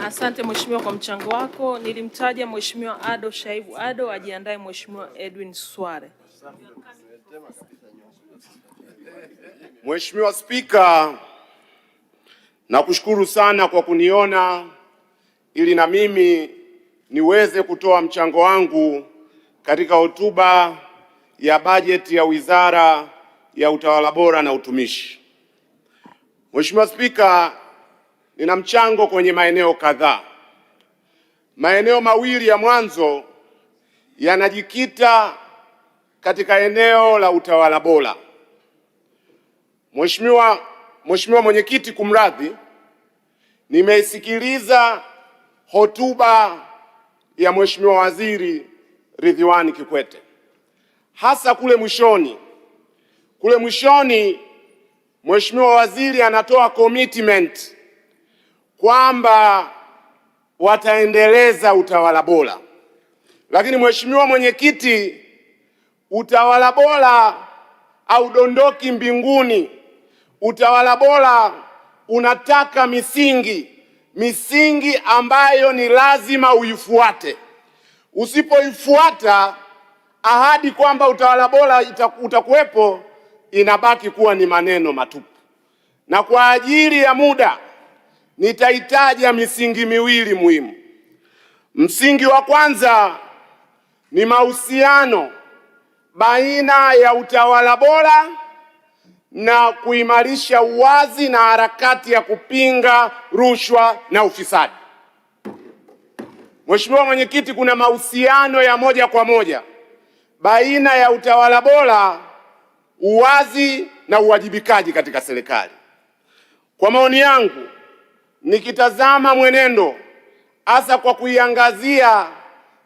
Asante Mheshimiwa kwa mchango wako. Nilimtaja Mheshimiwa Ado Shaibu Ado, ajiandae Mheshimiwa Edwin Sware. Mheshimiwa Spika, nakushukuru sana kwa kuniona ili na mimi niweze kutoa mchango wangu katika hotuba ya bajeti ya Wizara ya Utawala Bora na Utumishi. Mheshimiwa Spika, nina mchango kwenye maeneo kadhaa. Maeneo mawili ya mwanzo yanajikita katika eneo la utawala bora. Mheshimiwa Mwenyekiti, kumradhi, nimeisikiliza hotuba ya Mheshimiwa Waziri Ridhiwani Kikwete. Hasa kule mwishoni Mheshimiwa Waziri anatoa commitment kwamba wataendeleza utawala bora. Lakini Mheshimiwa Mwenyekiti, utawala bora haudondoki mbinguni. Utawala bora unataka misingi ambayo ni lazima uifuate. Usipoifuata, ahadi kwamba utawala bora utakuwepo inabaki kuwa ni maneno matupu. Na kwa ajili ya muda nitahitaja misingi miwili muhimu. Msingi wa kwanza ni mahusiano baina ya utawala bora na kuimarisha uwazi na harakati ya kupinga rushwa na ufisadi. Mheshimiwa Mwenyekiti, kuna mahusiano ya moja kwa moja baina ya utawala bora, uwazi na uwajibikaji katika serikali. Kwa maoni yangu, nikitazama mwenendo hasa kwa kuiangazia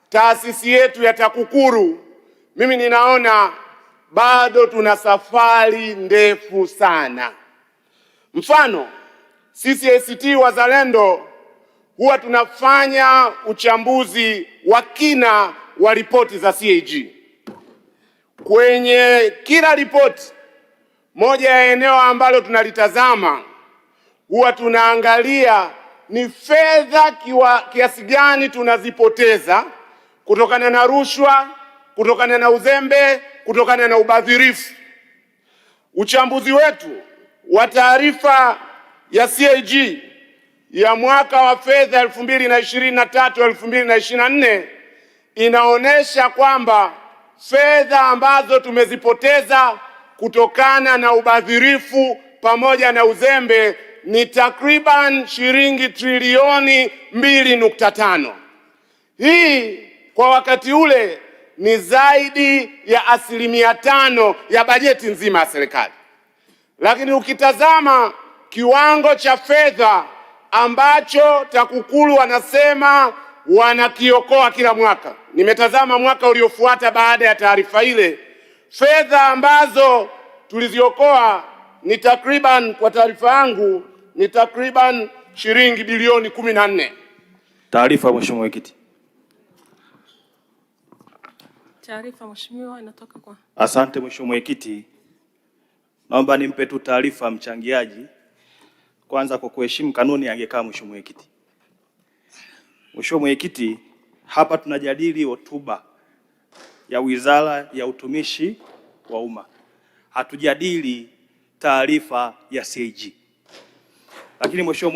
taasisi yetu ya TAKUKURU, mimi ninaona bado tuna safari ndefu sana. Mfano, sisi ACT Wazalendo huwa tunafanya uchambuzi wa kina wa ripoti za CAG. Kwenye kila ripoti, moja ya eneo ambalo tunalitazama huwa tunaangalia ni fedha kiasi gani tunazipoteza kutokana na rushwa, kutokana na uzembe, kutokana na ubadhirifu. Uchambuzi wetu wa taarifa ya CAG ya mwaka wa fedha 2023-2024 inaonyesha kwamba fedha ambazo tumezipoteza kutokana na ubadhirifu pamoja na uzembe ni takriban shilingi trilioni 2.5. Hii kwa wakati ule ni zaidi ya 5% ya bajeti nzima ya serikali. Lakini ukitazama kiwango cha fedha ambacho TAKUKURU wanasema wanakiokoa kila mwaka, nimetazama mwaka uliofuata baada ya taarifa ile, fedha ambazo tuliziokoa ni takriban, kwa taarifa yangu, ni takriban shilingi bilioni 14. Taarifa Mheshimiwa Mwenyekiti. Taarifa Mheshimiwa inatoka kwa. Asante Mheshimiwa Mwenyekiti. Naomba nimpe tu taarifa mchangiaji. Kwanza kwa kuheshimu kanuni angekaa Mheshimiwa Mwenyekiti. Mheshimiwa Mwenyekiti, hapa tunajadili hotuba ya Wizara ya Utumishi wa Umma. Hatujadili taarifa ya CAG. Lakini Mheshimiwa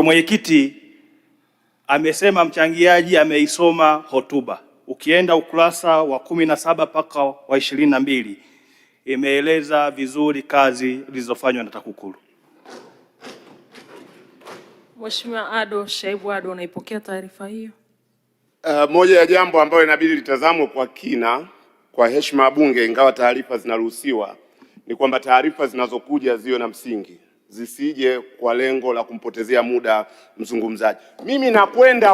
Mwenyekiti amesema mchangiaji ameisoma hotuba. Ukienda ukurasa wa 17 mpaka wa 22 imeeleza vizuri kazi zilizofanywa na TAKUKURU. Mheshimiwa Ado Shaibu Ado, unaipokea taarifa hiyo? Moja ya jambo ambayo inabidi litazamwe kwa kina kwa heshima ya Bunge, ingawa taarifa zinaruhusiwa, ni kwamba taarifa zinazokuja ziwe na msingi, zisije kwa lengo la kumpotezea muda mzungumzaji. Mimi nakwenda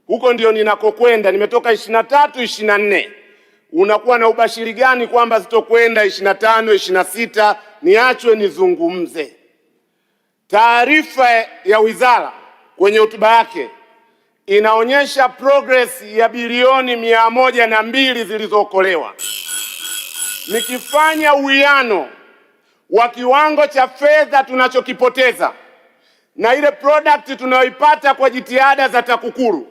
huko ndio ninakokwenda. Nimetoka 23-24. Unakuwa na ubashiri gani kwamba zitokwenda 25-26? Niachwe nizungumze. Taarifa ya wizara kwenye hotuba yake inaonyesha progress ya bilioni 102 zilizookolewa. Nikifanya uwiano wa kiwango cha fedha tunachokipoteza na ile product tunayoipata kwa jitihada za TAKUKURU,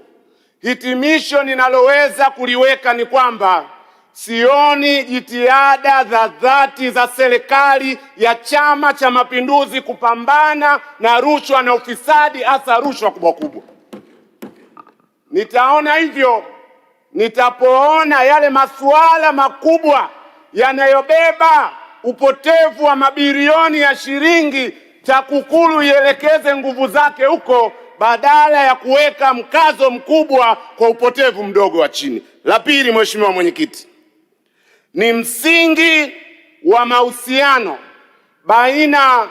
hitimisho ninaloweza kuliweka ni kwamba sioni jitihada za dhati za serikali ya Chama cha Mapinduzi kupambana na rushwa na ufisadi, hasa rushwa kubwa kubwa. Nitaona hivyo nitapoona yale masuala makubwa yanayobeba upotevu wa mabilioni ya shilingi TAKUKURU ielekeze nguvu zake huko badala ya kuweka mkazo mkubwa kwa upotevu mdogo wa chini. La pili, Mheshimiwa Mwenyekiti, ni msingi wa mahusiano baina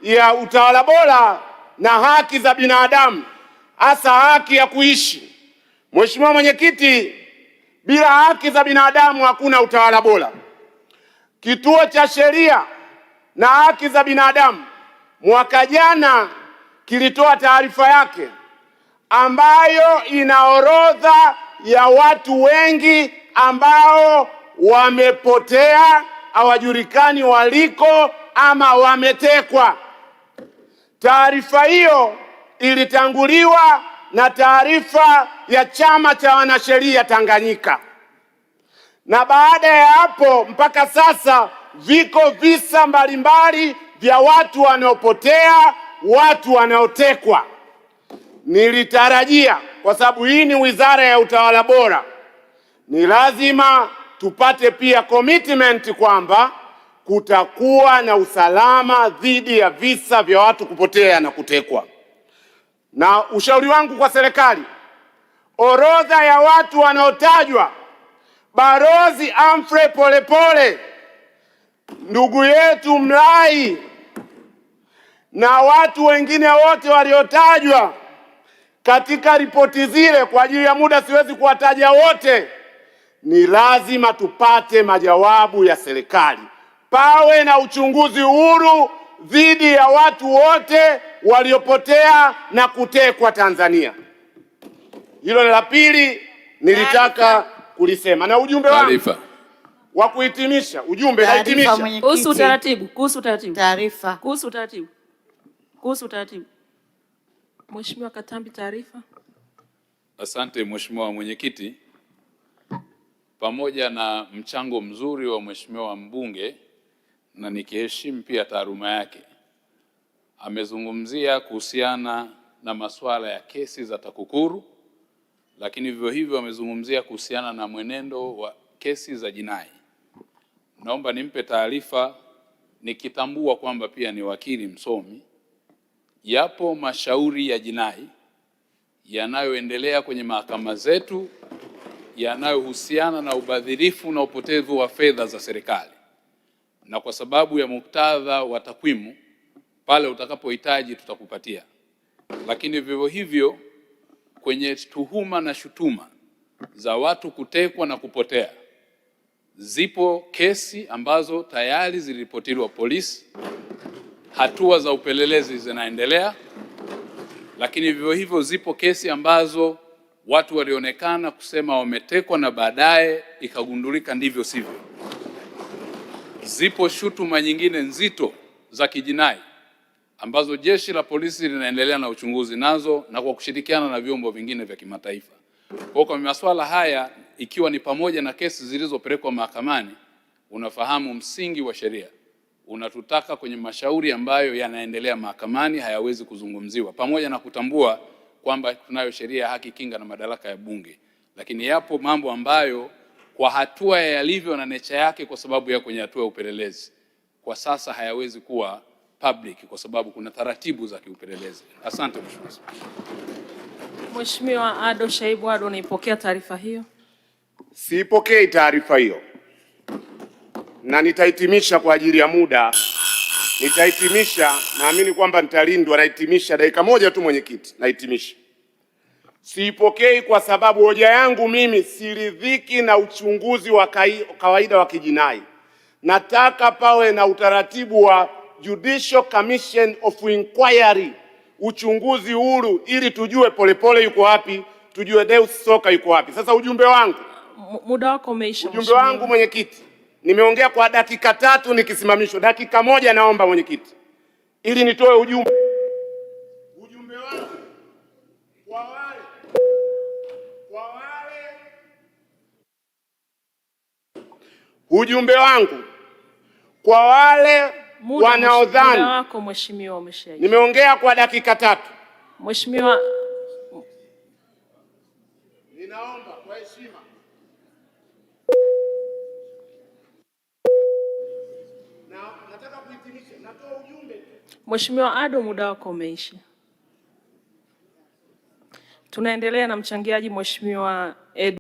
ya utawala bora na haki za binadamu, hasa haki ya kuishi. Mheshimiwa Mwenyekiti, bila haki za binadamu hakuna utawala bora. Kituo cha Sheria na Haki za Binadamu mwaka jana kilitoa taarifa yake ambayo ina orodha ya watu wengi ambao wamepotea, hawajulikani waliko ama wametekwa. Taarifa hiyo ilitanguliwa na taarifa ya Chama cha Wanasheria Tanganyika, na baada ya hapo mpaka sasa viko visa mbalimbali vya watu wanaopotea, watu wanaotekwa. Nilitarajia, kwa sababu hii ni wizara ya utawala bora, ni lazima tupate pia commitment kwamba kutakuwa na usalama dhidi ya visa vya watu kupotea na kutekwa. Na ushauri wangu kwa serikali, orodha ya watu wanaotajwa, Balozi Humphrey Polepole, ndugu yetu Mlai na watu wengine wote waliotajwa katika ripoti zile, kwa ajili ya muda siwezi kuwataja wote, ni lazima tupate majawabu ya serikali. Pawe na uchunguzi huru dhidi ya watu wote waliopotea na kutekwa Tanzania. Hilo ni la pili nilitaka kulisema, na ujumbe wangu wa kuhitimisha, nahitimisha kuhusu utaratibu. Mheshimiwa Katambi, taarifa. Asante Mheshimiwa Mwenyekiti, pamoja na mchango mzuri wa Mheshimiwa mbunge na nikiheshimu pia taaluma yake, amezungumzia kuhusiana na masuala ya kesi za TAKUKURU, lakini vivyo hivyo amezungumzia kuhusiana na mwenendo wa kesi za jinai. Naomba nimpe taarifa, nikitambua kwamba pia ni wakili msomi, yapo mashauri ya jinai yanayoendelea kwenye mahakama zetu yanayohusiana na ubadhirifu na upotevu wa fedha za serikali, na kwa sababu ya muktadha wa takwimu, pale utakapohitaji tutakupatia. Lakini vivyo hivyo kwenye tuhuma na shutuma za watu kutekwa na kupotea, zipo kesi ambazo tayari ziliripotiwa polisi, hatua za upelelezi zinaendelea. Lakini vivyo hivyo zipo kesi ambazo watu walionekana kusema wametekwa na baadaye ikagundulika ndivyo sivyo. Zipo shutuma nyingine nzito za kijinai ambazo jeshi la polisi linaendelea na uchunguzi nazo na kwa kushirikiana na vyombo vingine vya kimataifa. Kwa masuala haya, ikiwa ni pamoja na kesi zilizopelekwa mahakamani, unafahamu msingi wa sheria unatutaka kwenye mashauri ambayo yanaendelea mahakamani hayawezi kuzungumziwa, pamoja na kutambua kwamba tunayo sheria ya haki, kinga na madaraka ya Bunge. Lakini yapo mambo ambayo kwa hatua yalivyo na nature yake, kwa sababu ya kwenye hatua ya upelelezi, kwa sasa hayawezi kuwa public kwa sababu kuna taratibu za kiupelelezi. Asante Mheshimiwa. Mheshimiwa Ado Shaibu Ado, unaipokea taarifa hiyo? Siipokei taarifa hiyo, na nitahitimisha kwa ajili ya muda. Nitahitimisha, naamini kwamba nitalindwa. Nahitimisha dakika moja tu Mwenyekiti, nahitimisha. Siipokei kwa sababu hoja yangu mimi siridhiki na uchunguzi wa kawaida wa kijinai. Nataka pawe na utaratibu wa Judicial Commission of Inquiry, uchunguzi huru, ili tujue Polepole yuko wapi, tujue Deus Soka yuko wapi. Sasa ujumbe wangu, muda wako umeisha. Ujumbe wangu Mwenyekiti, Nimeongea kwa dakika 3 nikisimamishwa. Dakika 1 naomba mwenyekiti, ili nitoe ujumbe wangu kwa wale wanaodhani. Muda wako mheshimiwa umeshaisha. Nimeongea kwa dakika 3. Mheshimiwa, ninaomba kwa heshima. Nataka kuhitimisha, natoa ujumbe. Mheshimiwa Ado, muda wako umeisha. Tunaendelea na mchangiaji Mheshimiwa Edwin.